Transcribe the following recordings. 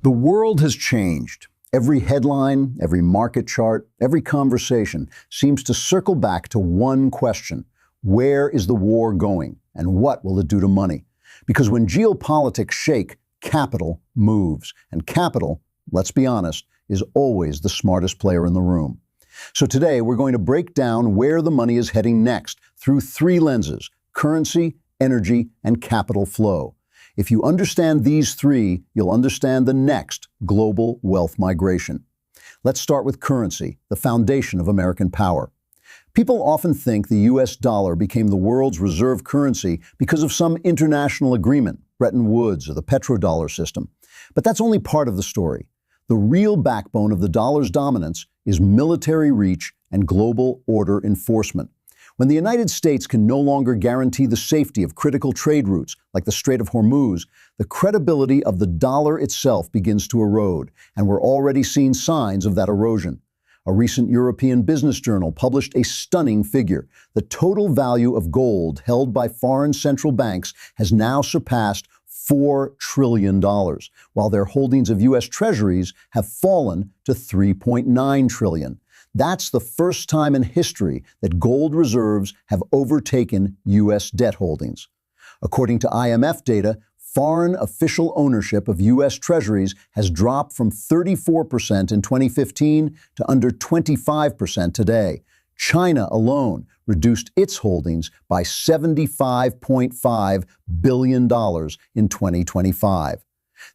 The world has changed. Every headline, every market chart, every conversation seems to circle back to one question. Where is the war going, and what will it do to money? Because when geopolitics shake, capital moves. And capital, let's be honest, is always the smartest player in the room. So today we're going to break down where the money is heading next through three lenses: currency, energy, and capital flow. If you understand these three, you'll understand the next global wealth migration. Let's start with currency, the foundation of American power. People often think the US dollar became the world's reserve currency because of some international agreement, Bretton Woods or the petrodollar system. But that's only part of the story. The real backbone of the dollar's dominance is military reach and global order enforcement. When the United States can no longer guarantee the safety of critical trade routes, like the Strait of Hormuz, the credibility of the dollar itself begins to erode, and we're already seeing signs of that erosion. A recent European business journal published a stunning figure. The total value of gold held by foreign central banks has now surpassed $4 trillion, while their holdings of U.S. treasuries have fallen to $3.9 trillion. That's the first time in history that gold reserves have overtaken U.S. debt holdings. According to IMF data, foreign official ownership of U.S. treasuries has dropped from 34% in 2015 to under 25% today. China alone reduced its holdings by $75.5 billion in 2025.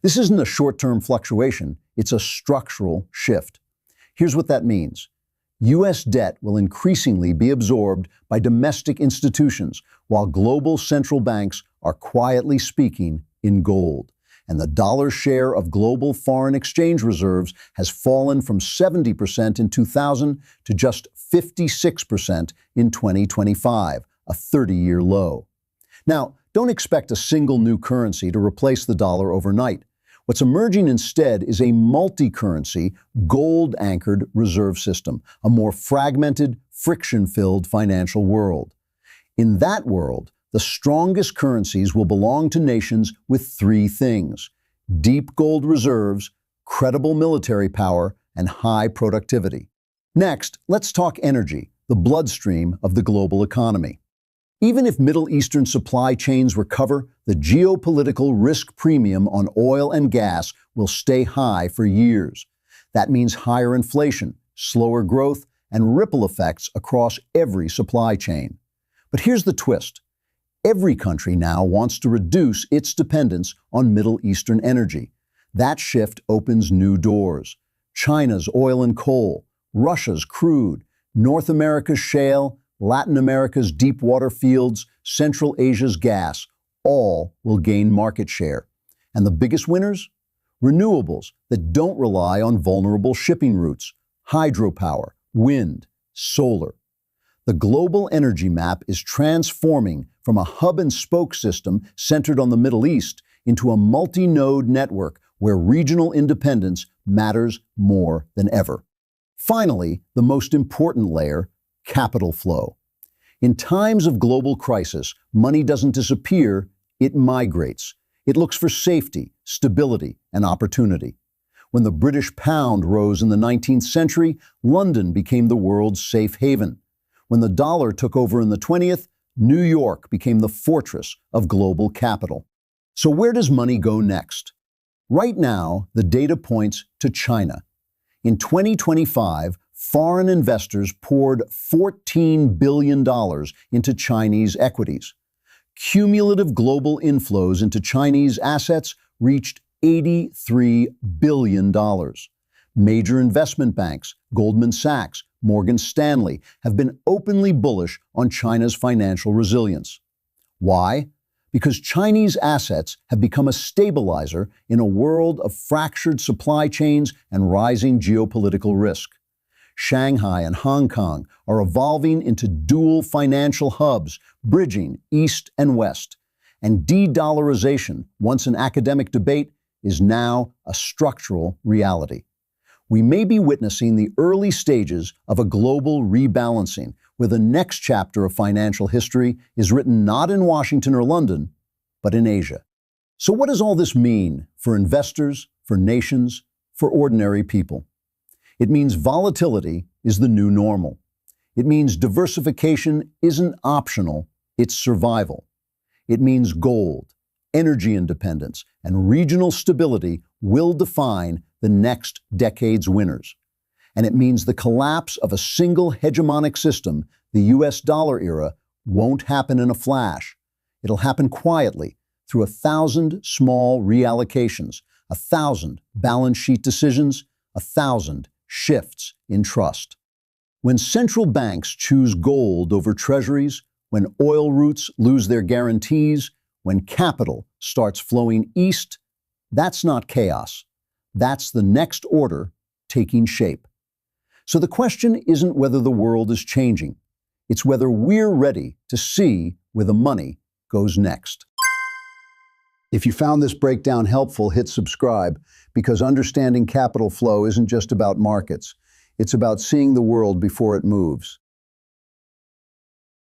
This isn't a short-term fluctuation, it's a structural shift. Here's what that means. U.S. debt will increasingly be absorbed by domestic institutions, while global central banks are quietly speaking in gold. And the dollar's share of global foreign exchange reserves has fallen from 70% in 2000 to just 56% in 2025, a 30-year low. Now, don't expect a single new currency to replace the dollar overnight. What's emerging instead is a multi-currency, gold-anchored reserve system, a more fragmented, friction-filled financial world. In that world, the strongest currencies will belong to nations with three things: deep gold reserves, credible military power, and high productivity. Next, let's talk energy, the bloodstream of the global economy. Even if Middle Eastern supply chains recover, the geopolitical risk premium on oil and gas will stay high for years. That means higher inflation, slower growth, and ripple effects across every supply chain. But here's the twist. Every country now wants to reduce its dependence on Middle Eastern energy. That shift opens new doors. China's oil and coal, Russia's crude, North America's shale, Latin America's deep water fields, Central Asia's gas, all will gain market share. And the biggest winners? Renewables that don't rely on vulnerable shipping routes, hydropower, wind, solar. The global energy map is transforming from a hub-and-spoke system centered on the Middle East into a multi-node network where regional independence matters more than ever. Finally, the most important layer: capital flow. In times of global crisis, money doesn't disappear, it migrates. It looks for safety, stability, and opportunity. When the British pound rose in the 19th century, London became the world's safe haven. When the dollar took over in the 20th, New York became the fortress of global capital. So where does money go next? Right now, the data points to China. In 2025, foreign investors poured $14 billion into Chinese equities. Cumulative global inflows into Chinese assets reached $83 billion. Major investment banks, Goldman Sachs, Morgan Stanley, have been openly bullish on China's financial resilience. Why? Because Chinese assets have become a stabilizer in a world of fractured supply chains and rising geopolitical risk. Shanghai and Hong Kong are evolving into dual financial hubs, bridging East and West. And de-dollarization, once an academic debate, is now a structural reality. We may be witnessing the early stages of a global rebalancing, where the next chapter of financial history is written not in Washington or London, but in Asia. So what does all this mean for investors, for nations, for ordinary people. It means volatility is the new normal. It means diversification isn't optional, it's survival. It means gold, energy independence, and regional stability will define the next decade's winners. And it means the collapse of a single hegemonic system, the US dollar era, won't happen in a flash. It'll happen quietly through 1,000 small reallocations, 1,000 balance sheet decisions, 1,000 shifts in trust. When central banks choose gold over treasuries, when oil routes lose their guarantees, when capital starts flowing east, that's not chaos. That's the next order taking shape. So the question isn't whether the world is changing. It's whether we're ready to see where the money goes next. If you found this breakdown helpful, hit subscribe, because understanding capital flow isn't just about markets. It's about seeing the world before it moves.